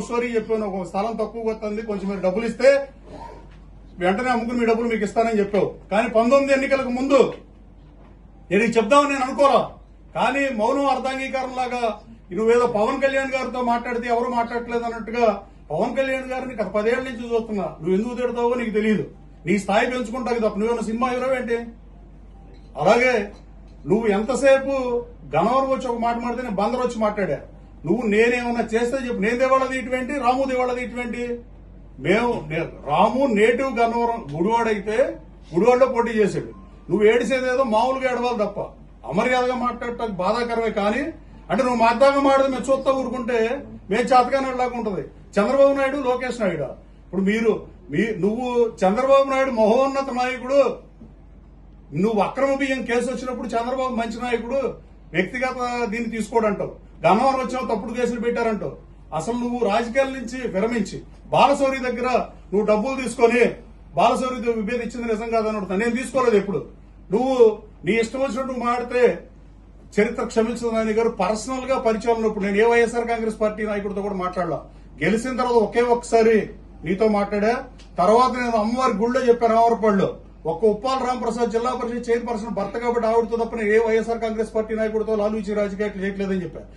Story చెప్పాను. ఒక స్థలం తక్కువ వస్తుంది, కొంచెం మీరు డబ్బులు ఇస్తే వెంటనే అమ్ముకుని మీ డబ్బులు మీకు ఇస్తానని చెప్పావు. కానీ 19 ఎన్నికలకు ముందు నేను చెప్దామని నేను అనుకోరా. కానీ మౌనం అర్ధాంగీకారం లాగా నువ్వేదో పవన్ కళ్యాణ్ గారితో మాట్లాడితే ఎవరు మాట్లాడలేదు అన్నట్టుగా పవన్ కళ్యాణ్ గారిని గత 10 ఏళ్ల నుంచి చూస్తున్నా. నువ్వు ఎందుకు తిడతావో నీకు తెలియదు. నీ స్థాయి పెంచుకుంటావు తప్ప నువ్వేమన్నా సినిమా హీరో ఏంటి? అలాగే నువ్వు ఎంతసేపు గన్నవరం వచ్చి ఒక మాట మాడితే నేను బందర్ వచ్చి మాట్లాడా. నువ్వు నేనేమన్నా చేస్తే చెప్పు. నేను దేవాళ్ళది ఇటువంటి, రాము దేవాళ్ళది ఇటువంటి. రాము నేటివ్ గన్నవరం గుడివాడైతే గుడివాడలో పోటీ చేశాడు. నువ్వు ఏడిసేదేదో మామూలుగా ఏడవాలి తప్ప అమర్యాదగా మాట్లాడటం బాధాకరమే. కానీ అంటే నువ్వు మాట్లాడగా మాడదు మేము చూస్తా ఊరుకుంటే మేము చేతకానలాగా ఉంటది. చంద్రబాబు నాయుడు, లోకేష్ నాయుడు, ఇప్పుడు నువ్వు చంద్రబాబు నాయుడు మహోన్నత నాయకుడు. నువ్వు అక్రమ బియ్యం కేసు వచ్చినప్పుడు చంద్రబాబు మంచి నాయకుడు, వ్యక్తిగత దీన్ని తీసుకోడంటావు. గన్నవరం వచ్చిన తప్పుడు కేసులు పెట్టారంటావు. అసలు నువ్వు రాజకీయాల నుంచి విరమించి బాలశౌరి దగ్గర నువ్వు డబ్బులు తీసుకొని బాలశౌరితో విభేదించింది నిజం కాదని అడుగుతా. నేను తీసుకోలేదు ఎప్పుడు. నువ్వు నీ ఇష్టం వచ్చినట్టు మాడితే చరిత్ర క్షమించదని గారు పర్సనల్ గా పరిచయం ఉన్నప్పుడు నేను ఏ వైఎస్ఆర్ కాంగ్రెస్ పార్టీ నాయకుడితో కూడా మాట్లాడలా. గెలిచిన తర్వాత ఒక్కసారి నీతో మాట్లాడా. తర్వాత నేను అమ్మవారి గుళ్ళో చెప్పాను రామవరపల్లిలో. ఒక్క ఉప్పాల రామప్రసాద్ జిల్లా పరిషత్ చైర్పర్సన్ భర్త కాబట్టి ఆవిడతో తప్ప ఏ వైఎస్ఆర్ కాంగ్రెస్ పార్టీ నాయకుడితో లాలూచి రాజకీయాలు చేయట్లేదని చెప్పాను.